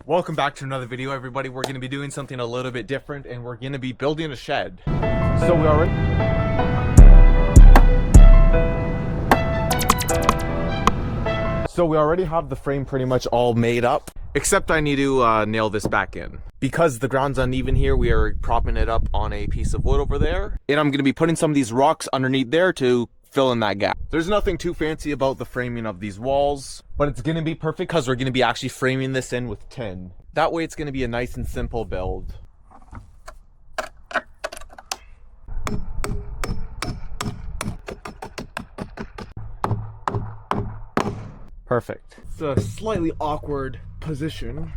Welcome back to another video, everybody. We're going to be doing something a little bit different, and we're going to be building a shed. So we already have the frame pretty much all made up, except I need to nail this back in. Because the ground's uneven here, we are propping it up on a piece of wood over there, and I'm going to be putting some of these rocks underneath there to fill in that gap. There's nothing too fancy about the framing of these walls, but it's going to be perfect because we're going to be actually framing this in with tin. That way it's going to be a nice and simple build. Perfect. It's a slightly awkward position.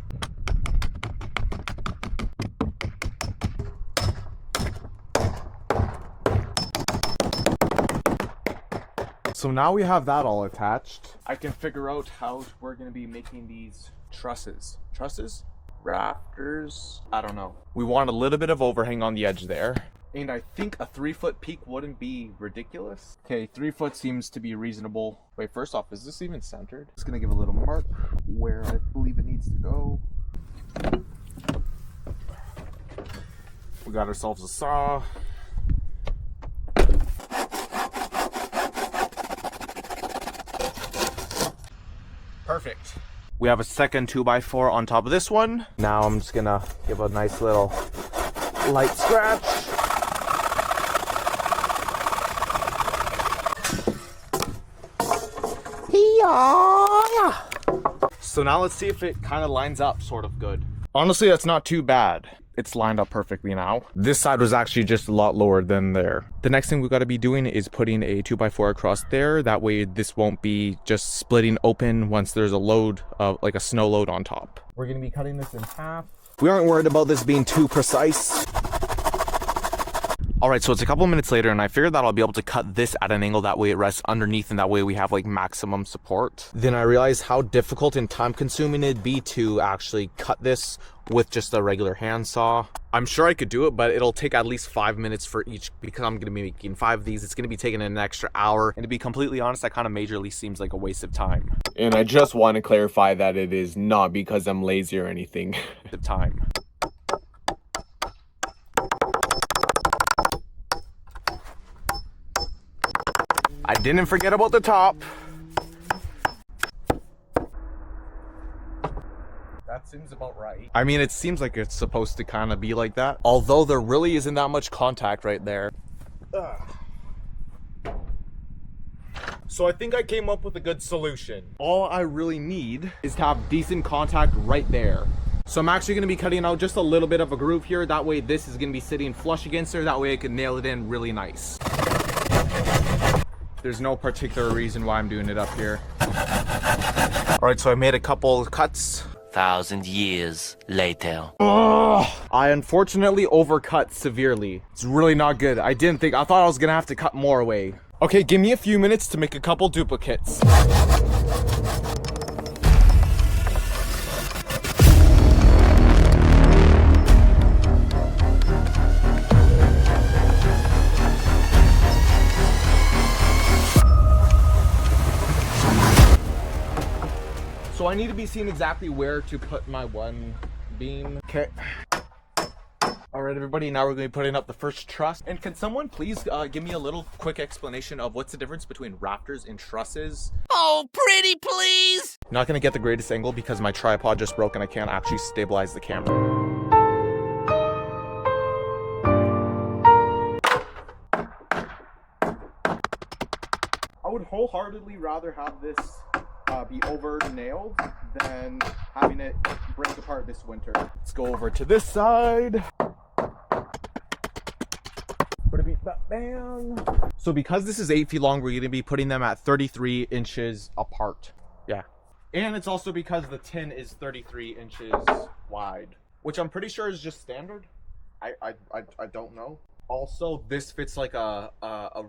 So now we have that all attached. I can figure out how we're going to be making these trusses. Trusses? Rafters? I don't know. We want a little bit of overhang on the edge there. And I think a 3-foot peak wouldn't be ridiculous. Okay, 3 foot seems to be reasonable. Wait, first off, is this even centered? Just gonna give a little mark where I believe it needs to go. We got ourselves a saw. Perfect. We have a second 2x4 on top of this one. Now I'm just gonna give a nice little light scratch. So now let's see if it kind of lines up sort of good. Honestly, that's not too bad. It's lined up perfectly now. This side was actually just a lot lower than there. The next thing we've got to be doing is putting a 2x4 across there. That way this won't be just splitting open once there's a load of like a snow load on top. We're going to be cutting this in half. We aren't worried about this being too precise. Alright, so it's a couple minutes later and I figured that I'll be able to cut this at an angle, that way it rests underneath and that way we have like maximum support. Then I realized how difficult and time consuming it'd be to actually cut this with just a regular handsaw. I'm sure I could do it, but it'll take at least 5 minutes for each because I'm going to be making 5 of these. It's going to be taking an extra hour, and to be completely honest, that kind of majorly seems like a waste of time. And I just want to clarify that it is not because I'm lazy or anything. The time. I didn't forget about the top. That seems about right. I mean, it seems like it's supposed to kind of be like that. Although there really isn't that much contact right there. So I think I came up with a good solution. All I really need is to have decent contact right there. So I'm actually going to be cutting out just a little bit of a groove here. That way this is going to be sitting flush against there. That way I can nail it in really nice. There's no particular reason why I'm doing it up here. Alright, so I made a couple cuts. 1,000 years later. I unfortunately overcut severely. It's really not good. I thought I was gonna have to cut more away. Okay, give me a few minutes to make a couple duplicates. So I need to be seeing exactly where to put my one beam. Okay. All right, everybody, now we're going to be putting up the first truss. And can someone please give me a little quick explanation of what's the difference between rafters and trusses? Oh, pretty please! Not going to get the greatest angle because my tripod just broke and I can't actually stabilize the camera. I would wholeheartedly rather have this be over nailed than having it break apart this winter. Let's go over to this side. Bam. So because this is 8 feet long, we're going to be putting them at 33 inches apart. Yeah. And it's also because the tin is 33 inches wide, which I'm pretty sure is just standard. I don't know. Also, this fits like a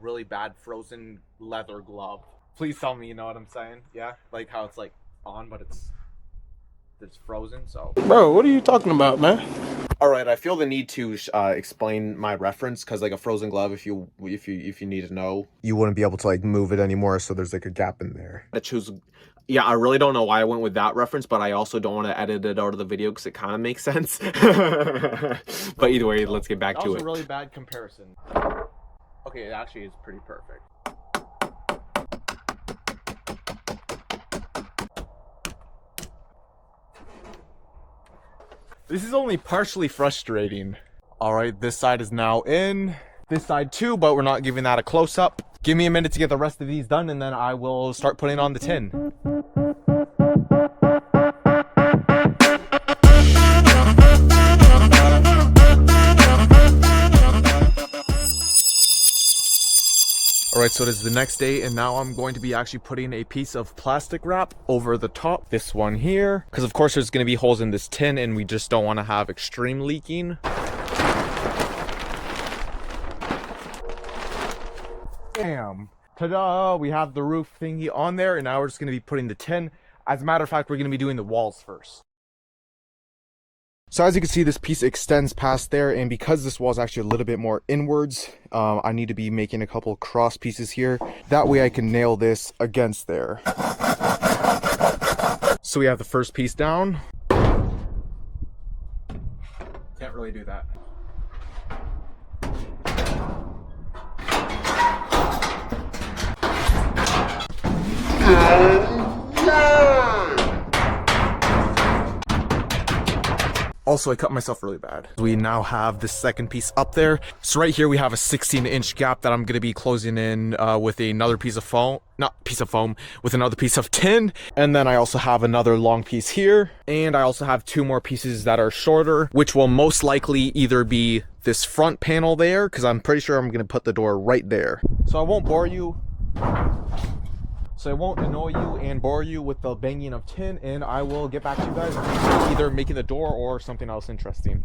really bad frozen leather glove. Please tell me you know what I'm saying. Yeah, like how it's like on, but it's frozen. So, bro, what are you talking about, man? All right, I feel the need to explain my reference because like a frozen glove, if you need to know, you wouldn't be able to like move it anymore. So there's like a gap in there. I choose Yeah, I really don't know why I went with that reference, but I also don't want to edit it out of the video because it kind of makes sense. But either way, let's get back to it. That was a really bad comparison. Okay, it actually is pretty perfect. This is only partially frustrating. All right, this side is now in. This side too, but we're not giving that a close-up. Give me a minute to get the rest of these done, and then I will start putting on the tin. Alright, so it is the next day, and now I'm going to be actually putting a piece of plastic wrap over the top, this one here, because of course there's going to be holes in this tin, and we just don't want to have extreme leaking. Bam! Ta-da! We have the roof thingy on there, and now we're just going to be putting the tin. As a matter of fact, we're going to be doing the walls first. So as you can see, this piece extends past there, and because this wall is actually a little bit more inwards, I need to be making a couple cross pieces here. That way I can nail this against there. So we have the first piece down. Can't really do that. Also, I cut myself really bad. We now have the second piece up there. So right here we have a 16-inch gap that I'm going to be closing in with another piece of foam. Not piece of foam, with another piece of tin. And then I also have another long piece here. And I also have two more pieces that are shorter, which will most likely either be this front panel there, because I'm pretty sure I'm going to put the door right there. So I won't bore you. So I won't annoy you and bore you with the banging of tin, and I will get back to you guys either making the door or something else interesting.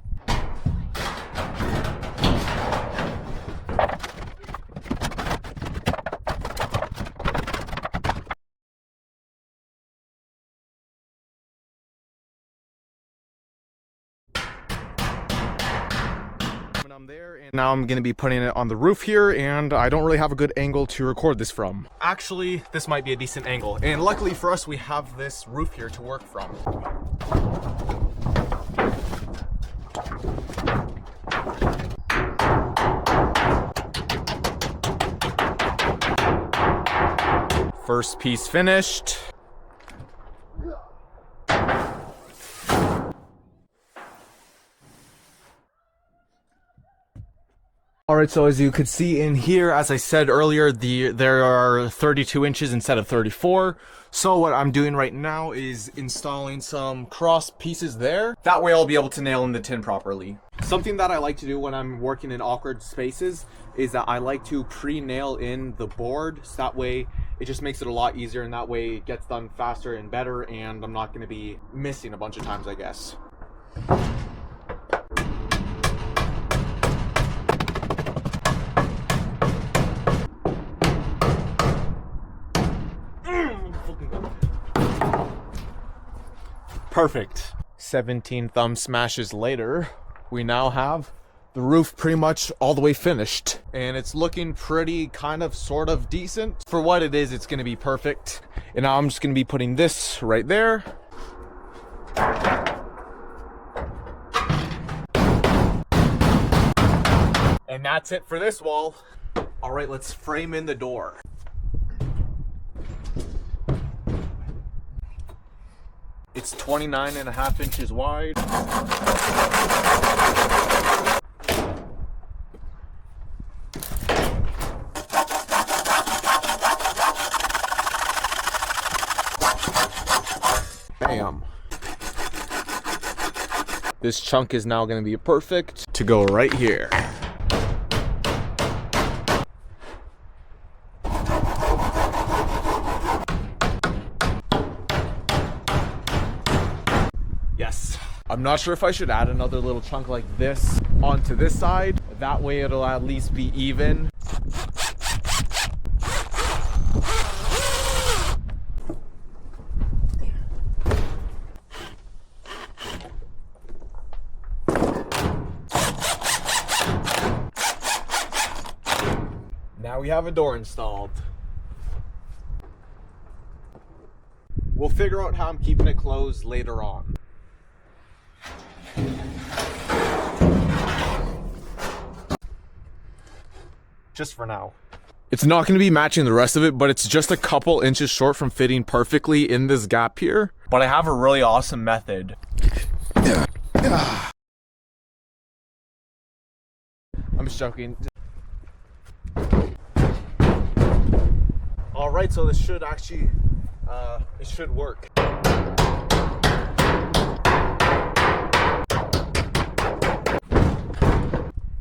I'm there, and now I'm going to be putting it on the roof here, and I don't really have a good angle to record this from. Actually, this might be a decent angle, and luckily for us, we have this roof here to work from. First piece finished. Alright, so as you could see in here, as I said earlier, there are 32 inches instead of 34. So what I'm doing right now is installing some cross pieces there. That way I'll be able to nail in the tin properly. Something that I like to do when I'm working in awkward spaces is that I like to pre-nail in the board. So that way it just makes it a lot easier, and that way it gets done faster and better, and I'm not going to be missing a bunch of times, I guess. Perfect. 17 thumb smashes later, we now have the roof pretty much all the way finished, and it's looking pretty kind of sort of decent. For what it is, it's going to be perfect. And now I'm just going to be putting this right there. And that's it for this wall. All right, let's frame in the door. It's 29.5 inches wide. Bam. This chunk is now going to be perfect to go right here. Yes. I'm not sure if I should add another little chunk like this onto this side. That way it'll at least be even. Now we have a door installed. figure out how I'm keeping it closed later on. Just for now. It's not going to be matching the rest of it, but it's just a couple inches short from fitting perfectly in this gap here. But I have a really awesome method. I'm just joking. All right, so this should actually, it should work.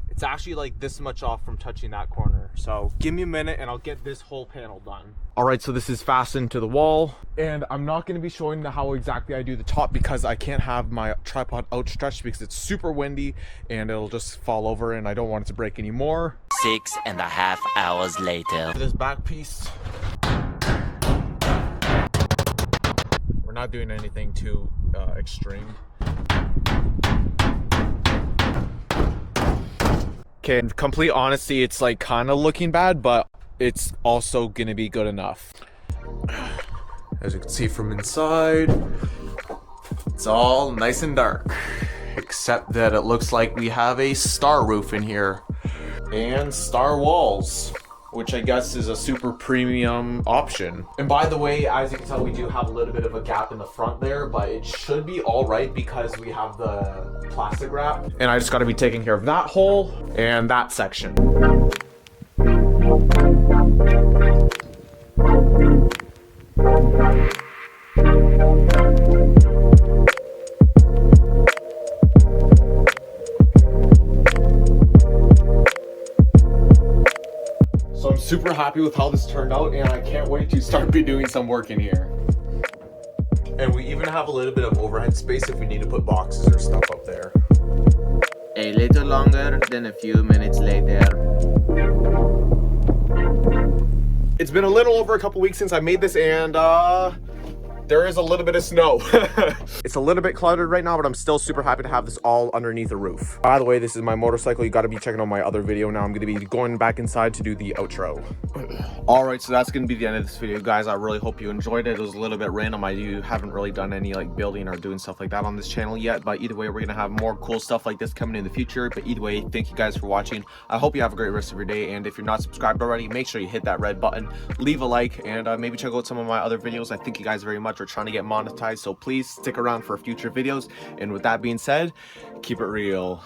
It's actually like this much off from touching that corner. So give me a minute and I'll get this whole panel done. All right, so this is fastened to the wall, and I'm not gonna be showing how exactly I do the top because I can't have my tripod outstretched because it's super windy and it'll just fall over and I don't want it to break anymore. 6.5 hours later. This back piece, we're not doing anything too extreme. Okay, in complete honesty, it's like kind of looking bad, but it's also gonna be good enough. As you can see from inside, it's all nice and dark, except that it looks like we have a star roof in here and star walls, which I guess is a super premium option. And by the way, as you can tell, we do have a little bit of a gap in the front there, but it should be all right because we have the plastic wrap. And I just gotta be taking care of that hole and that section. So I'm super happy with how this turned out, and I can't wait to start doing some work in here. And we even have a little bit of overhead space if we need to put boxes or stuff up there. A little longer than a few minutes later. It's been a little over a couple weeks since I made this, and there is a little bit of snow. It's a little bit cluttered right now, but I'm still super happy to have this all underneath the roof. By the way, this is my motorcycle. You got to be checking out my other video now. I'm going to be going back inside to do the outro. All right, so that's going to be the end of this video, guys. I really hope you enjoyed it. It was a little bit random. I haven't really done any like building or doing stuff like that on this channel yet, but either way, we're going to have more cool stuff like this coming in the future. But either way, thank you guys for watching. I hope you have a great rest of your day, and if you're not subscribed already, make sure you hit that red button, leave a like, and maybe check out some of my other videos. I thank you guys very much. We're trying to get monetized, so please stick around for future videos. And with that being said, keep it real.